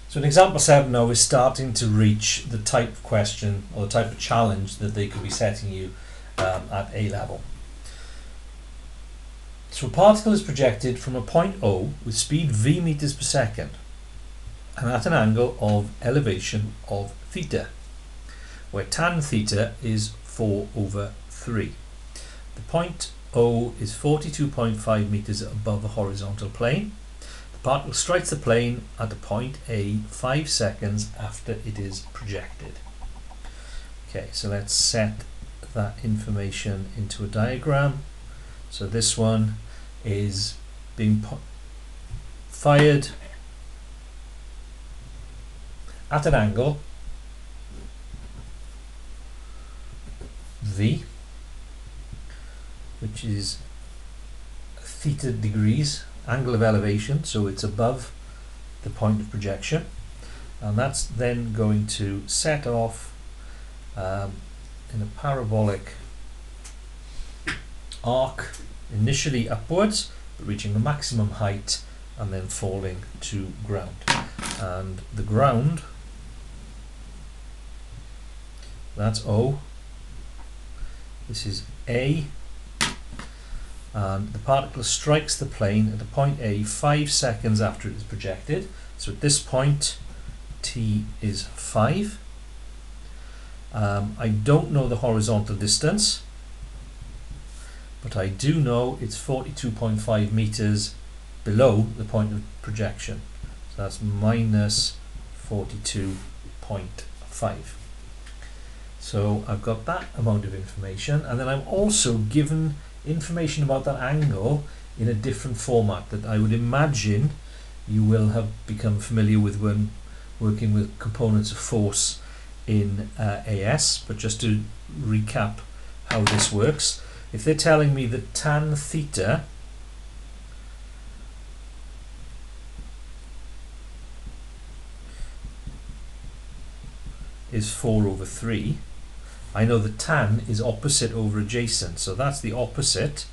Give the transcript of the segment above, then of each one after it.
So in example 7 now, we're starting to reach the type of question or the type of challenge that they could be setting you at A level. So a particle is projected from a point O with speed v meters per second and at an angle of elevation of theta, where tan theta is 4/3. The point O is 42.5 meters above the horizontal plane. The particle strikes the plane at the point A 5 seconds after it is projected. Okay, so let's set that information into a diagram. So this one is being fired at an angle V, which is theta degrees, angle of elevation, so it's above the point of projection, and that's then going to set off in a parabolic arc, initially upwards but reaching the maximum height and then falling to ground. And the ground, that's O, this is A, and the particle strikes the plane at the point A 5 seconds after it is projected. So at this point T is 5. I don't know the horizontal distance, but I do know it's 42.5 meters below the point of projection. So that's minus 42.5. So I've got that amount of information, and then I'm also given information about that angle in a different format that I would imagine you will have become familiar with when working with components of force in AS. But just to recap how this works, if they're telling me that tan theta is 4/3, I know that tan is opposite over adjacent, so that's the opposite,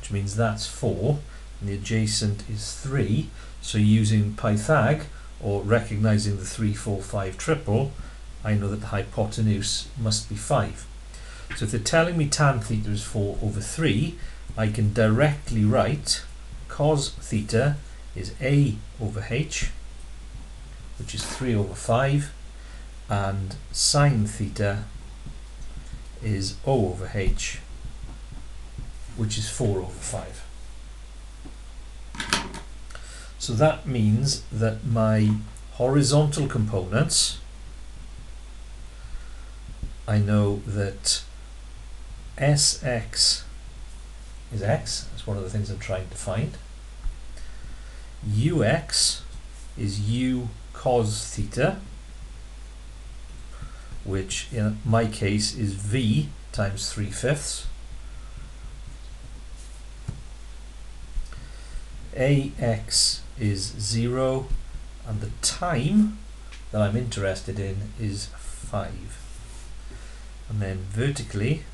which means that's 4, and the adjacent is 3. So using Pythag, or recognizing the 3, 4, 5 triple, I know that the hypotenuse must be 5. So if they're telling me tan theta is 4/3, I can directly write cos theta is A/h, which is 3/5, and sine theta is O/h, which is 4/5. So that means that my horizontal components, I know that Sx is x, that's one of the things I'm trying to find. Ux is U cos theta, which in my case is V times 3/5. Ax is 0, and the time that I'm interested in is 5. And then vertically,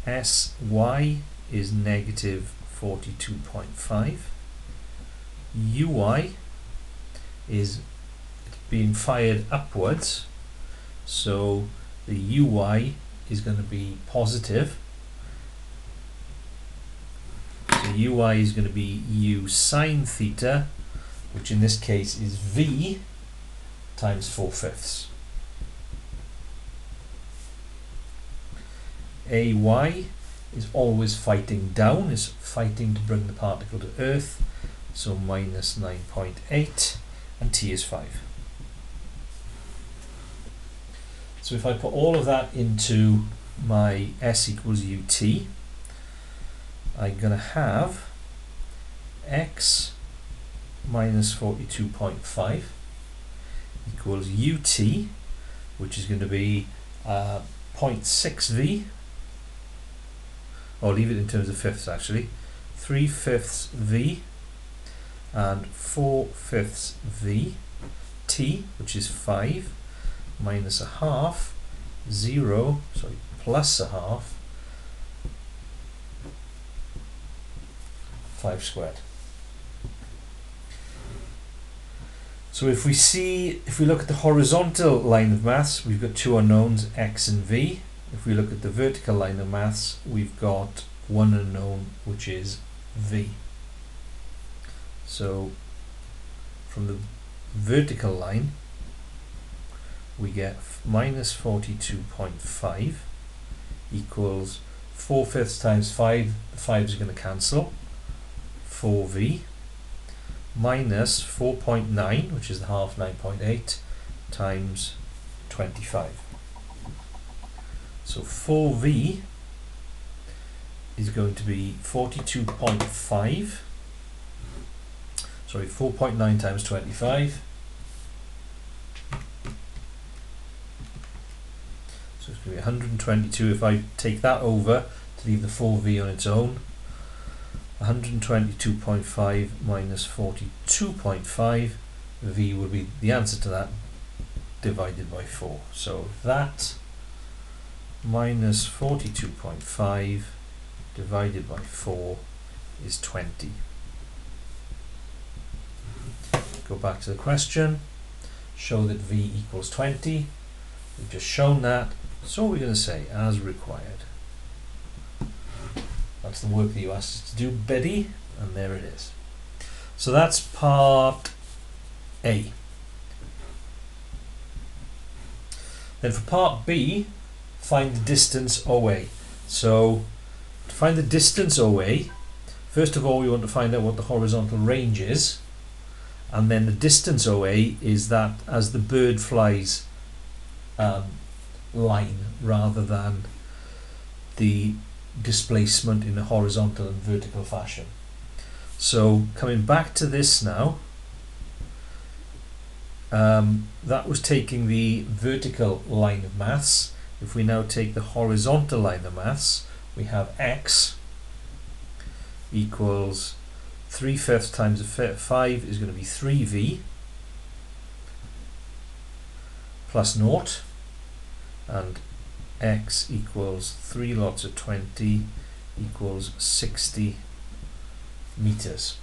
Sy is negative 42.5. Uy is being fired upwards, so the Uy is going to be positive. So Uy is going to be U sine theta, which in this case is V times 4/5. Ay is always fighting down, is fighting to bring the particle to Earth, so minus 9.8, and T is 5. So if I put all of that into my S equals UT, I'm going to have X minus 42.5 equals UT, which is going to be 0.6V, or leave it in terms of fifths actually, 3/5 V and 4/5 V, T, which is 5, minus a half, 0, sorry, plus a half, 5 squared. So if we look at the horizontal line of maths, we've got two unknowns, x and v. If we look at the vertical line of maths, we've got one unknown, which is v. So from the vertical line, we get minus 42.5 equals 4/5 times 5, the 5 is going to cancel, 4v, minus 4.9, which is the half, 9.8, times 25. So 4v is going to be 42.5, sorry, 4.9 times 25. So it's going to be 122. If I take that over to leave the 4v on its own, 122.5 minus 42.5, v would be the answer to that, divided by 4. So that minus 42.5 divided by 4 is 20. Go back to the question, show that v equals 20. We've just shown that, so we're going to say as required. That's the work that you asked us to do, Betty, and there it is. So that's part A. Then for part B, find the distance OA. So to find the distance OA, first of all we want to find out what the horizontal range is, and then the distance OA is that as the bird flies line rather than the displacement in a horizontal and vertical fashion. So coming back to this now, that was taking the vertical line of maths. If we now take the horizontal line of maths, we have x equals 3/5 times 5 is going to be 3v plus 0, and x equals 3 lots of 20 equals 60 meters.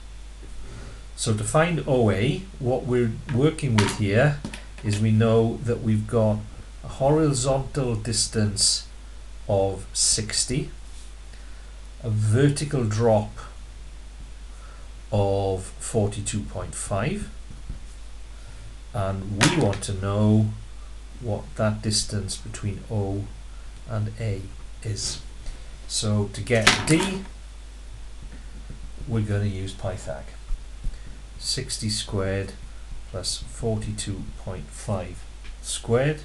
So to find OA, what we're working with here is we know that we've got a horizontal distance of 60, a vertical drop of 42.5, and we want to know what that distance between O and A is. So to get D, we're going to use Pythag. 60 squared plus 42.5 squared .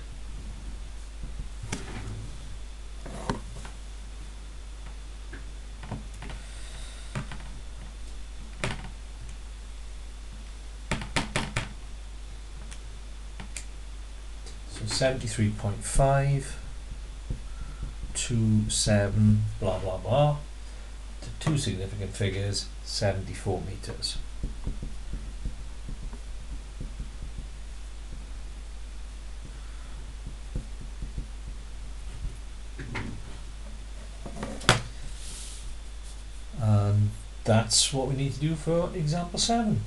So 73.5 27 blah blah blah to two significant figures, 74 meters. And that's what we need to do for example 7.